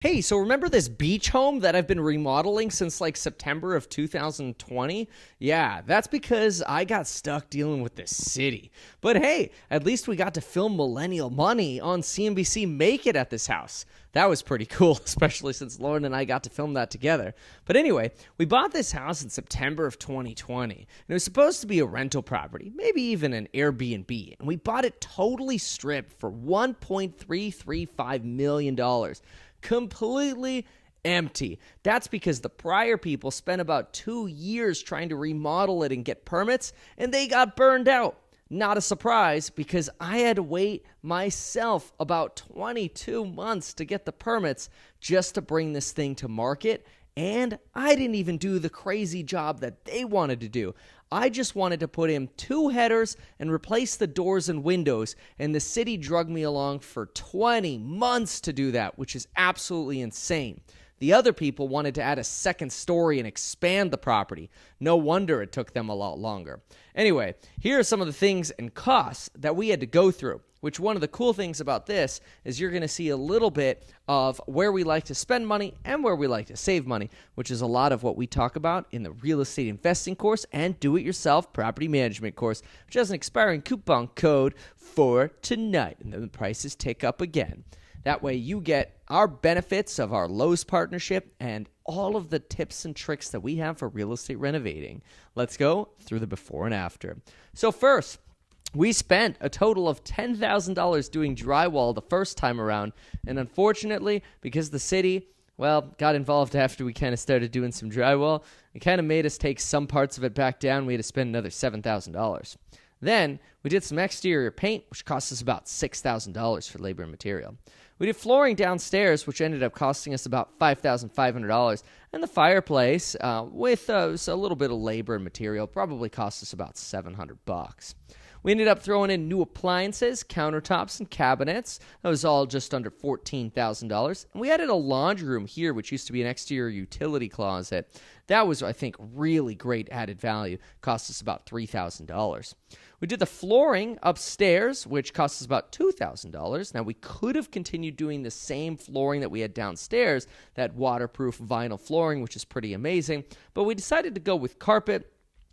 Hey, so remember this beach home that I've been remodeling since like September of 2020? Yeah, that's because I got stuck dealing with this city. But hey, at least we got to film Millennial Money on CNBC Make It at this house. That was pretty cool, especially since Lauren and I got to film that together. But anyway, we bought this house in September of 2020, and it was supposed to be a rental property, maybe even an Airbnb, and we bought it totally stripped for $1.335 million. Completely empty. That's because the prior people spent about 2 years trying to remodel it and get permits, and they got burned out. Not a surprise, because I had to wait myself about 22 months to get the permits just to bring this thing to market, and I didn't even do the crazy job that they wanted to do. I just wanted to put in 2 headers and replace the doors and windows, and the city drugged me along for 20 months to do that, which is absolutely insane. The other people wanted to add a second story and expand the property. No wonder it took them a lot longer. Anyway, here are some of the things and costs that we had to go through, which one of the cool things about this is you're going to see a little bit of where we like to spend money and where we like to save money, which is a lot of what we talk about in the real estate investing course and do-it-yourself property management course, which has an expiring coupon code for tonight, and then the prices tick up again. That way you get our benefits of our Lowe's partnership and all of the tips and tricks that we have for real estate renovating. Let's go through the before and after. So first, we spent a total of $10,000 doing drywall the first time around, and unfortunately, because the city, got involved after we kind of started doing some drywall, it kind of made us take some parts of it back down. We had to spend another $7,000. Then we did some exterior paint, which cost us about $6,000 for labor and material. We did flooring downstairs, which ended up costing us about $5,500, and the fireplace, with a little bit of labor and material, probably cost us about $700. We ended up throwing in new appliances, countertops, and cabinets. That was all just under $14,000. And we added a laundry room here, which used to be an exterior utility closet. That was, I think, really great added value. Cost us about $3,000. We did the flooring upstairs, which cost us about $2,000. Now, we could have continued doing the same flooring that we had downstairs, that waterproof vinyl flooring, which is pretty amazing. But we decided to go with carpet,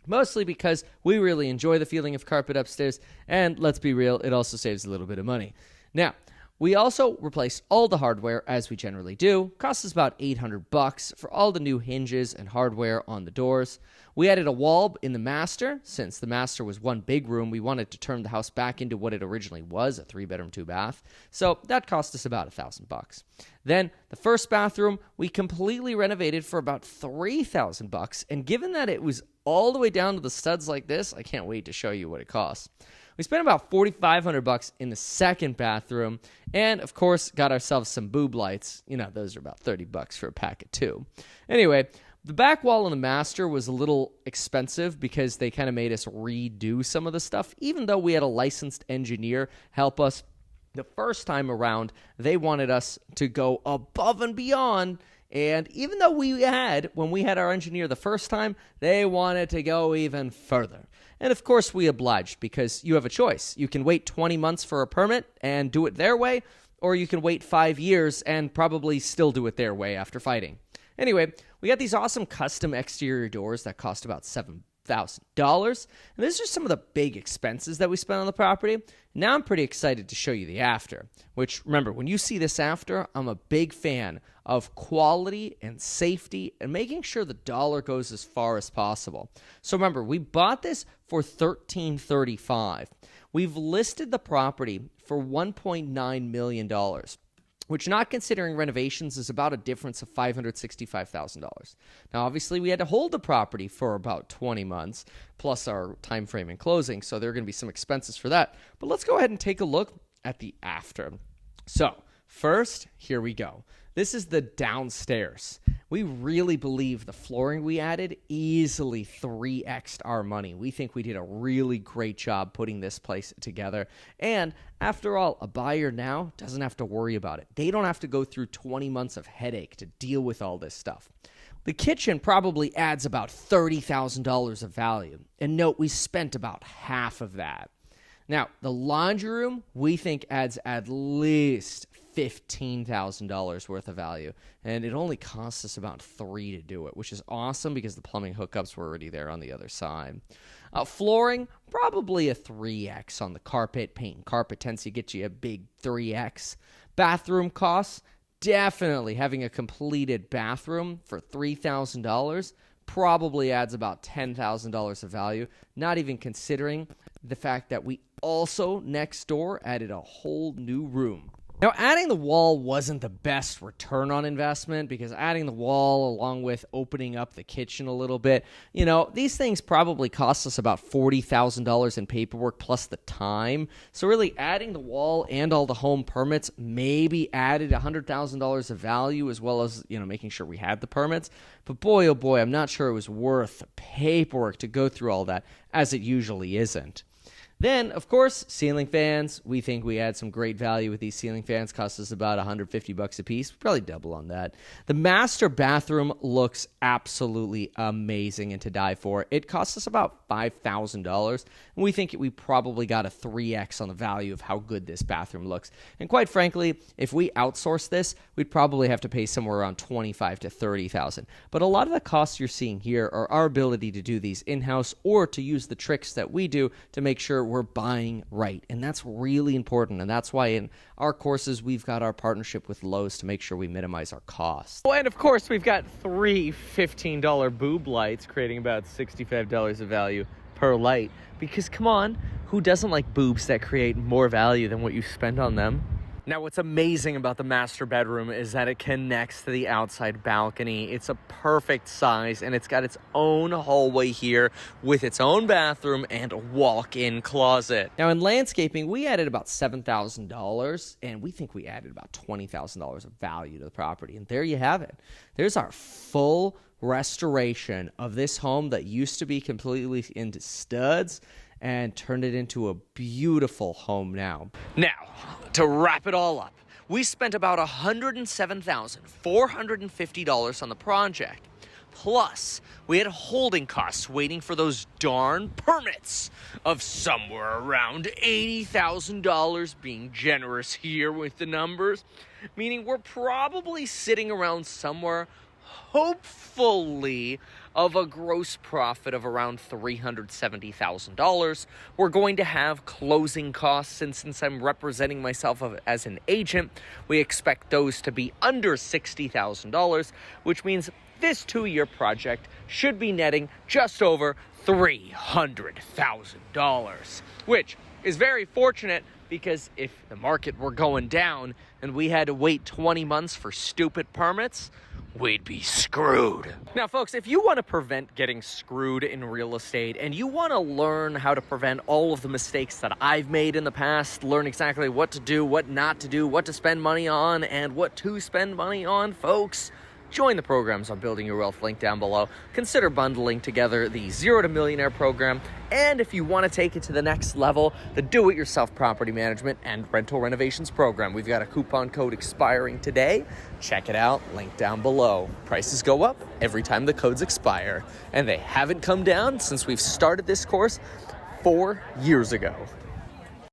mostly because we really enjoy the feeling of carpet upstairs, and let's be real, it also saves a little bit of money. Now, we also replaced all the hardware, as we generally do. Cost us about $800 for all the new hinges and hardware on the doors. We added a wall in the master. Since the master was one big room, we wanted to turn the house back into what it originally was, a 3-bedroom, 2-bath. So that cost us about $1,000. Then the first bathroom, we completely renovated for about $3,000. And given that it was all the way down to the studs like this, I can't wait to show you what it costs. We spent about $4,500 in the second bathroom, and of course got ourselves some boob lights. You know, those are about $30 for a pack of 2. Anyway, the back wall in the master was a little expensive because they kind of made us redo some of the stuff. Even though we had a licensed engineer help us the first time around, they wanted us to go above and beyond. And even though when we had our engineer the first time, they wanted to go even further. And of course we obliged, because you have a choice. You can wait 20 months for a permit and do it their way, or you can wait 5 years and probably still do it their way after fighting. Anyway, we got these awesome custom exterior doors that cost about $7,000. And these are some of the big expenses that we spent on the property. Now I'm pretty excited to show you the after, which, remember, when you see this after, I'm a big fan of quality and safety and making sure the dollar goes as far as possible. So remember, we bought this for $1,335. We've listed the property for $1.9 million, which, not considering renovations, is about a difference of $565,000. Now, obviously, we had to hold the property for about 20 months, plus our time frame and closing, so there are going to be some expenses for that. But let's go ahead and take a look at the after. So, first, here we go. This is the downstairs. We really believe the flooring we added easily 3x'd our money. We think we did a really great job putting this place together. And after all, a buyer now doesn't have to worry about it. They don't have to go through 20 months of headache to deal with all this stuff. The kitchen probably adds about $30,000 of value. And note, we spent about half of that. Now, the laundry room, we think adds at least $15,000 worth of value, and it only costs us about $3 to do it, which is awesome because the plumbing hookups were already there on the other side. Flooring, probably a 3x on the carpet. Paint and carpet tends to get you a big 3x. Bathroom costs, definitely having a completed bathroom for $3,000 probably adds about $10,000 of value, not even considering the fact that we also next door added a whole new room. Now, adding the wall wasn't the best return on investment because adding the wall along with opening up the kitchen a little bit, these things probably cost us about $40,000 in paperwork plus the time. So really adding the wall and all the home permits maybe added $100,000 of value as well as, making sure we had the permits. But boy, oh boy, I'm not sure it was worth the paperwork to go through all that, as it usually isn't. Then, of course, ceiling fans. We think we add some great value with these ceiling fans. Cost us about $150 a piece. Probably double on that. The master bathroom looks absolutely amazing and to die for. It cost us about $5,000, and we think we probably got a 3x on the value of how good this bathroom looks. And quite frankly, if we outsource this, we'd probably have to pay somewhere around $25,000 to $30,000. But a lot of the costs you're seeing here are our ability to do these in-house or to use the tricks that we do to make sure we're buying right. And that's really important. And that's why in our courses, we've got our partnership with Lowe's to make sure we minimize our costs. Oh, and of course, we've got 3 $15 boob lights, creating about $65 of value per light. Because come on, who doesn't like boobs that create more value than what you spend on them? Now, what's amazing about the master bedroom is that it connects to the outside balcony. It's a perfect size, and it's got its own hallway here with its own bathroom and a walk-in closet. Now, in landscaping, we added about $7,000, and we think we added about $20,000 of value to the property. And there you have it. There's our full restoration of this home that used to be completely into studs and turned it into a beautiful home now. Now, to wrap it all up, we spent about $107,450 on the project. Plus, we had holding costs waiting for those darn permits of somewhere around $80,000, being generous here with the numbers, meaning we're probably sitting around somewhere, hopefully, of a gross profit of around $370,000. We're going to have closing costs, and since I'm representing myself as an agent, we expect those to be under $60,000, which means this 2-year project should be netting just over $300,000, which is very fortunate because if the market were going down and we had to wait 20 months for stupid permits, we'd be screwed. Now, folks, if you want to prevent getting screwed in real estate and you want to learn how to prevent all of the mistakes that I've made in the past, learn exactly what to do, what not to do, what to spend money on, and what to spend money on, folks, join the programs on Building Your Wealth, link down below. Consider bundling together the Zero to Millionaire program, and if you want to take it to the next level, the Do-It-Yourself Property Management and Rental Renovations program. We've got a coupon code expiring today. Check it out, link down below. Prices go up every time the codes expire, and they haven't come down since we've started this course 4 years ago.